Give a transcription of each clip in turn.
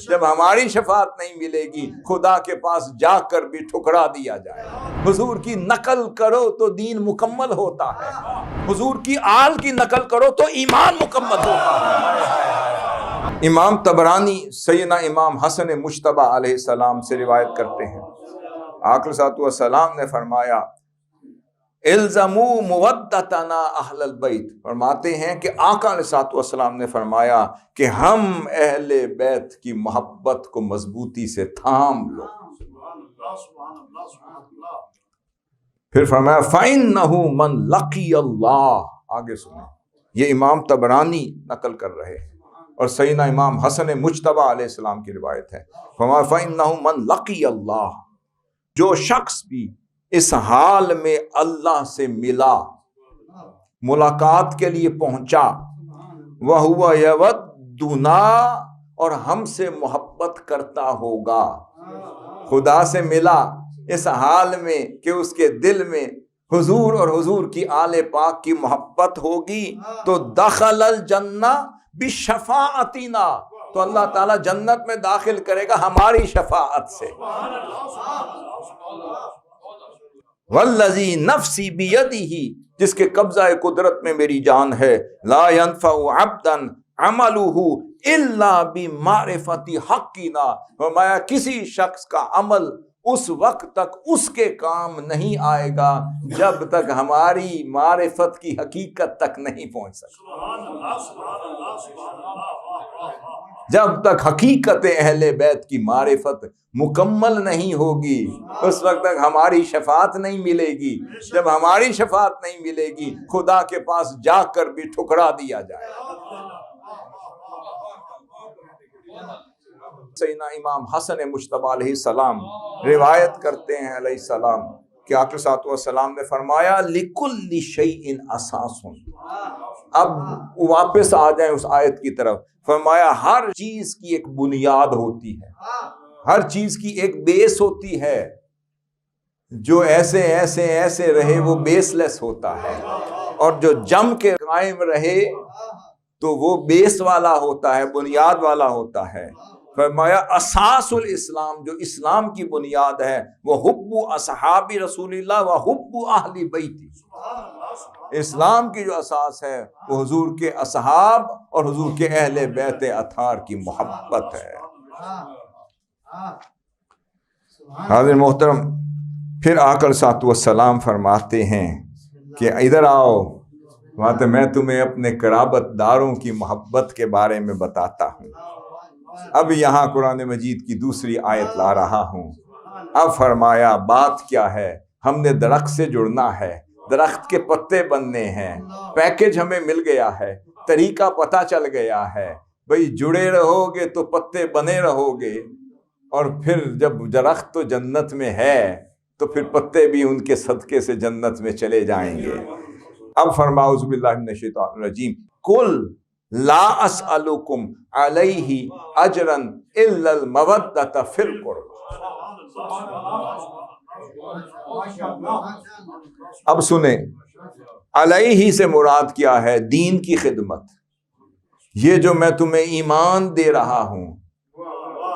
जब हमारी शफाअत नहीं मिलेगी खुदा के पास जाकर भी ठुकरा दिया जाए। हुजूर की नकल करो तो दीन मुकम्मल होता है, हुजूर की आल की नकल करो तो ईमान मुकम्मल होता है। इमाम तबरानी सैयदना इमाम हसन मुश्तबा अलैहिस्सलाम से रिवायत करते हैं, आक़ा सलाम ने फरमाया इल्ज़मू मुवद्दतना अहलल बैत, फरमाते हैं कि आक़ा अलैहिस्सलाम ने फरमाया कि हम अहले बैत की मोहब्बत को मजबूती से थाम लो। फिर फरमाया फ़इन्नहु मन लक़ी अल्लाह, आगे सुने, ये इमाम तबरानी नकल कर रहे हैं और सैयदना इमाम हसन मुज्तबा अलैहिस्सलाम की रिवायत है। फरमाया फ़इन्नहु मन लक़ी अल्लाह, जो शख्स भी इस हाल में अल्लाह से मिला, मुलाकात के लिए पहुंचा, वह हुआ यवद्दुना, और हमसे मोहब्बत करता होगा, खुदा से मिला इस हाल में कि उसके दिल में हुजूर और हुजूर की आले पाक की मोहब्बत होगी, तो दखलल जन्ना बिशफाअतिना, तो अल्लाह ताला जन्नत में दाखिल करेगा हमारी शफाअत से। वल्लज़ी नफ्सी बियदिही, जिसके कब्जा कुदरत में मेरी जान है, ला यनफ़उ अब्दन अमलुहु इल्ला बिमारिफती हक़्क़िना, फरमाया किसी शख्स का अमल उस वक्त तक उसके काम नहीं आएगा जब तक हमारी मारिफत की हकीकत तक नहीं पहुंच सकता। जब तक हकीकत अहले बैत की मारिफत मुकम्मल नहीं होगी उस वक्त तक हमारी शफाअत नहीं मिलेगी। जब हमारी शफाअत नहीं मिलेगी खुदा के पास जाकर भी ठुकरा दिया जाए। सैयदना इमाम हसन मुज्तबा अलैहिस्सलाम रिवायत करते हैं अलैहिस्सलाम कि आक़ा सलाम ने फरमाया लिकुल्लि शैइन असासुन। अब वापस आ जाए उस आयत की तरफ, फरमाया हर चीज की एक बुनियाद होती है, हर चीज की एक बेस होती है, जो ऐसे ऐसे ऐसे रहे वो बेसलेस होता है, और जो जम के कायम रहे तो वो बेस वाला होता है, बुनियाद वाला होता है। फरमाया असासुल इस्लाम, जो इस्लाम की बुनियाद है, वो हुब्बु असहाबी रसूलिल्लाह व हुब्बु अहली बैती। इस्लाम की जो असास है वो हुजूर के असहाब और हुजूर के अहले बैत अतार की मोहब्बत है। हाज़िर मोहतरम, फिर आक़ा सलाम फरमाते हैं कि इधर आओ, तो मैं तुम्हें अपने क़राबतदारों की मोहब्बत के बारे में बताता हूँ। अब यहाँ कुरान मजीद की दूसरी आयत ला रहा हूँ। अब फरमाया बात क्या है, हमने दरख्त से जुड़ना है, दरख्त के पत्ते बनने हैं, पैकेज हमें मिल गया है, तरीका पता चल गया है, भाई जुड़े रहोगे तो पत्ते बने रहोगे, और फिर जब दरख्त तो जन्नत में है तो फिर पत्ते भी उनके सदके से जन्नत में चले जाएंगे। अब फरमाओ औज़ु बिल्लाहि मिनश शैतानिर रजीम, कुल ला अस्अलुकुम अलैहि अजरन इल्लल मवद्दत फिल कुर्ब। अब सुने, अलैहि से मुराद क्या है? दीन की खिदमत। ये जो मैं तुम्हें ईमान दे रहा हूँ,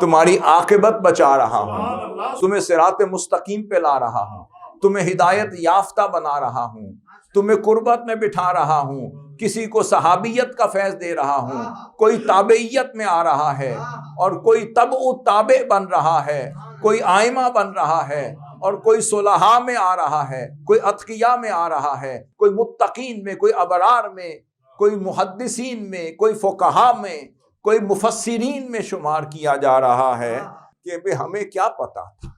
तुम्हारी आकिबत बचा रहा हूँ, तुम्हें सिरात मुस्तकीम पे ला रहा हूँ, तुम्हें हिदायत याफ्ता बना रहा हूँ, तुम्हें कुर्बत में बिठा रहा हूँ, किसी को सहाबियत का फैज दे रहा हूँ, कोई ताबेयत में आ रहा है और कोई तबउ ताबे बन रहा है, कोई आइमा बन रहा है और कोई सुलहा में आ रहा है, कोई अतकिया में आ रहा है, कोई मुत्तकीन में, कोई अबरार में, कोई मुहद्दिसीन में, कोई फुकहा में, कोई मुफस्सिरीन में शुमार किया जा रहा है कि भाई हमें क्या पता था,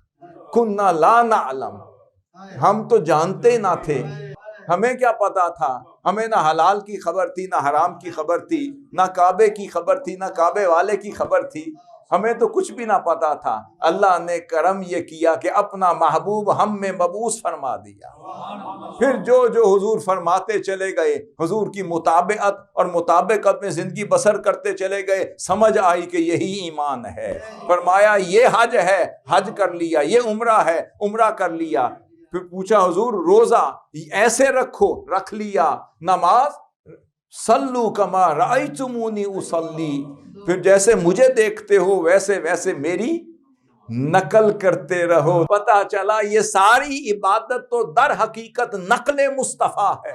कुन्ना ला नअलम, हम तो जानते ना थे, हमें क्या पता था, हमें ना हलाल की खबर थी ना हराम की खबर थी, ना काबे की खबर थी ना काबे वाले की खबर थी, हमें तो कुछ भी ना पता था। अल्लाह ने करम ये किया कि अपना महबूब हम में मबूस फरमा दिया। फिर जो जो हुजूर फरमाते चले गए, हुजूर की मुताबिअत और मुताबिकत में जिंदगी बसर करते चले गए, समझ आई कि यही ईमान है। फरमाया ये हज है, हज कर लिया, ये उम्रा है, उम्रा कर लिया। फिर पूछा हुजूर रोजा ऐसे रखो, रख लिया, नमाज सल्लू कमा रायतुमूनी उसल्ली, फिर जैसे मुझे देखते हो वैसे वैसे मेरी नकल करते रहो। पता चला ये सारी इबादत तो दर हकीकत नकले मुस्तफा है।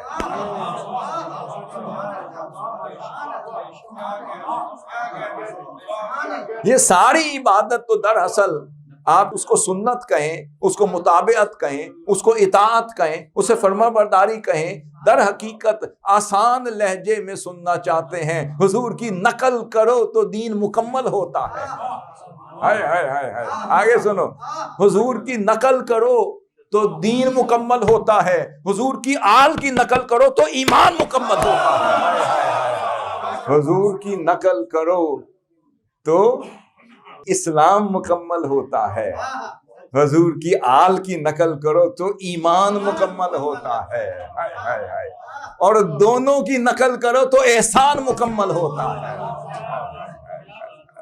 ये सारी इबादत तो दरअसल आप उसको सुन्नत कहें, उसको मुताबिअत कहें, उसको इताअत कहें, उसे फर्माबरदारी कहें, दर हकीकत आसान लहजे में सुनना चाहते हैं। हुजूर की नकल करो तो दीन मुकम्मल होता है। हाय हाय हाय हाय, आगे सुनो, हुजूर की नकल करो तो दीन मुकम्मल होता है, हुजूर की आल की नकल करो तो ईमान मुकम्मल होता है। हुजूर की नकल करो तो इस्लाम मुकम्मल होता है, हुजूर की आल की नकल करो तो ईमान मुकम्मल होता है। हाय हाय हाय, और दोनों की नकल करो तो एहसान मुकम्मल होता है।